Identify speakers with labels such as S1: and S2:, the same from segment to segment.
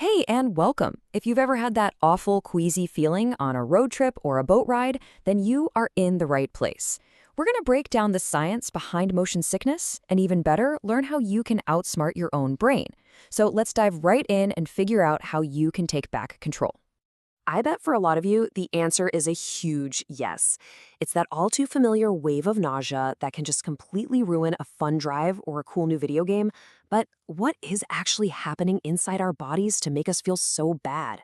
S1: Hey, and welcome. If you've ever had that awful, queasy feeling on a road trip or a boat ride, then you are in the right place. We're going to break down the science behind motion sickness, and even better, learn how you can outsmart your own brain. So let's dive right in and figure out how you can take back control.
S2: I bet for a lot of you, the answer is a huge yes. It's that all too familiar wave of nausea that can just completely ruin a fun drive or a cool new video game. But what is actually happening inside our bodies to make us feel so bad?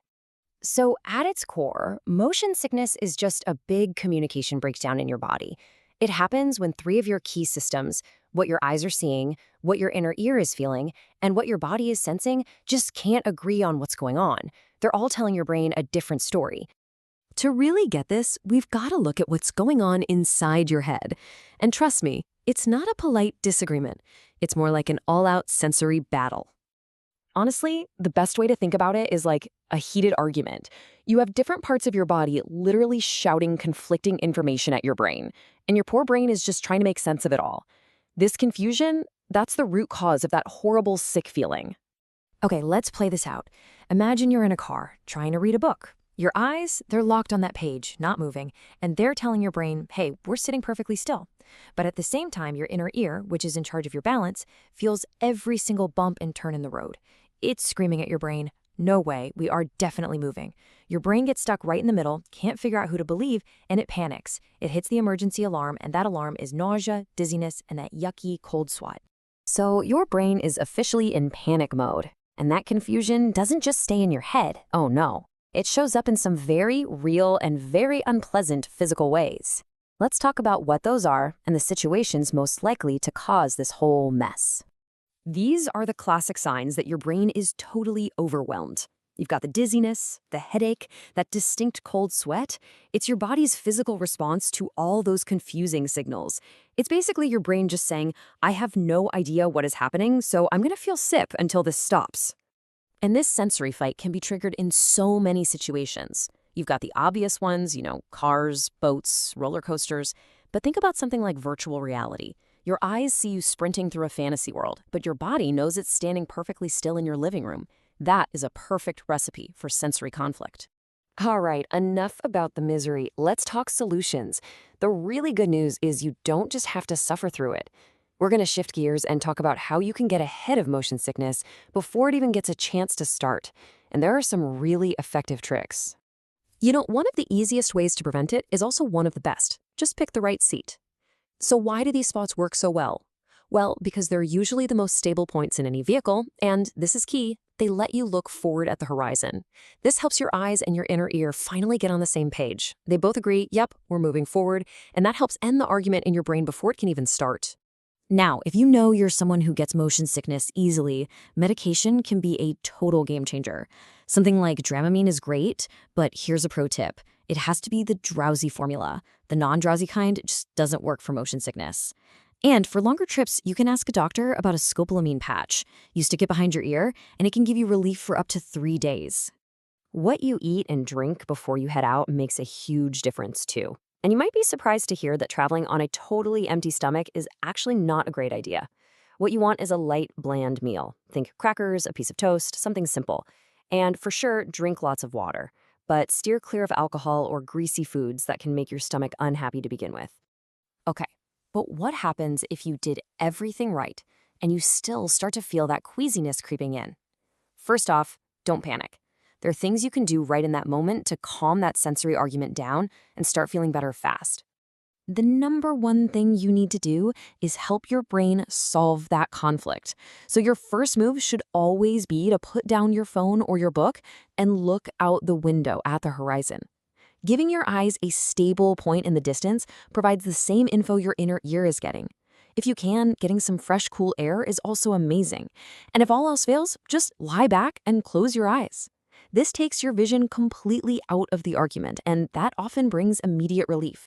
S3: So, at its core, motion sickness is just a big communication breakdown in your body. It happens when three of your key systems, what your eyes are seeing, what your inner ear is feeling, and what your body is sensing, just can't agree on what's going on. They're all telling your brain a different story.
S2: To really get this, we've got to look at what's going on inside your head. And trust me, it's not a polite disagreement. It's more like an all-out sensory battle. Honestly, the best way to think about it is like a heated argument. You have different parts of your body literally shouting conflicting information at your brain, and your poor brain is just trying to make sense of it all. This confusion, that's the root cause of that horrible sick feeling.
S3: Okay, let's play this out. Imagine you're in a car, trying to read a book. Your eyes, they're locked on that page, not moving, and they're telling your brain, hey, we're sitting perfectly still. But at the same time, your inner ear, which is in charge of your balance, feels every single bump and turn in the road. It's screaming at your brain, no way, we are definitely moving. Your brain gets stuck right in the middle, can't figure out who to believe, and it panics. It hits the emergency alarm, and that alarm is nausea, dizziness, and that yucky cold sweat.
S2: So your brain is officially in panic mode. And that confusion doesn't just stay in your head. Oh no. It shows up in some very real and very unpleasant physical ways. Let's talk about what those are and the situations most likely to cause this whole mess. These are the classic signs that your brain is totally overwhelmed. You've got the dizziness, the headache, that distinct cold sweat. It's your body's physical response to all those confusing signals. It's basically your brain just saying, I have no idea what is happening, so I'm going to feel sick until this stops. And this sensory fight can be triggered in so many situations. You've got the obvious ones, cars, boats, roller coasters. But think about something like virtual reality. Your eyes see you sprinting through a fantasy world, but your body knows it's standing perfectly still in your living room. That is a perfect recipe for sensory conflict. All right, enough about the misery. Let's talk solutions. The really good news is you don't just have to suffer through it. We're going to shift gears and talk about how you can get ahead of motion sickness before it even gets a chance to start. And there are some really effective tricks. One of the easiest ways to prevent it is also one of the best. Just pick the right seat. So why do these spots work so well? Well, because they're usually the most stable points in any vehicle, and this is key, they let you look forward at the horizon. This helps your eyes and your inner ear finally get on the same page. They both agree, yep, we're moving forward, and that helps end the argument in your brain before it can even start. Now, if you know you're someone who gets motion sickness easily, medication can be a total game changer. Something like Dramamine is great, but here's a pro tip. It has to be the drowsy formula. The non-drowsy kind just doesn't work for motion sickness. And for longer trips, you can ask a doctor about a scopolamine patch. You stick it behind your ear, and it can give you relief for up to 3 days. What you eat and drink before you head out makes a huge difference, too. And you might be surprised to hear that traveling on a totally empty stomach is actually not a great idea. What you want is a light, bland meal. Think crackers, a piece of toast, something simple. And for sure, drink lots of water. But steer clear of alcohol or greasy foods that can make your stomach unhappy to begin with. Okay. But what happens if you did everything right and you still start to feel that queasiness creeping in? First off, don't panic. There are things you can do right in that moment to calm that sensory argument down and start feeling better fast. The number one thing you need to do is help your brain solve that conflict. So your first move should always be to put down your phone or your book and look out the window at the horizon. Giving your eyes a stable point in the distance provides the same info your inner ear is getting. If you can, getting some fresh, cool air is also amazing. And if all else fails, just lie back and close your eyes. This takes your vision completely out of the argument, and that often brings immediate relief.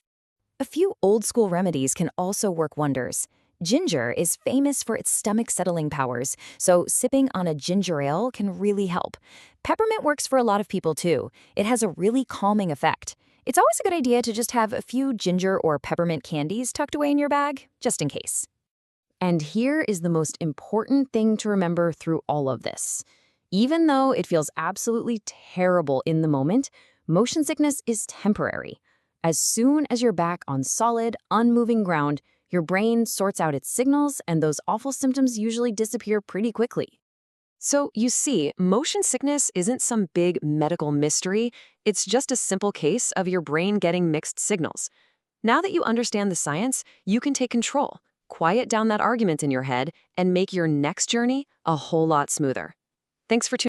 S2: A few old-school remedies can also work wonders. Ginger is famous for its stomach-settling powers, so sipping on a ginger ale can really help. Peppermint works for a lot of people, too. It has a really calming effect. It's always a good idea to just have a few ginger or peppermint candies tucked away in your bag, just in case. And here is the most important thing to remember through all of this. Even though it feels absolutely terrible in the moment, motion sickness is temporary. As soon as you're back on solid, unmoving ground, your brain sorts out its signals and those awful symptoms usually disappear pretty quickly.
S1: So, you see, motion sickness isn't some big medical mystery. It's just a simple case of your brain getting mixed signals. Now that you understand the science, you can take control, quiet down that argument in your head, and make your next journey a whole lot smoother. Thanks for tuning in.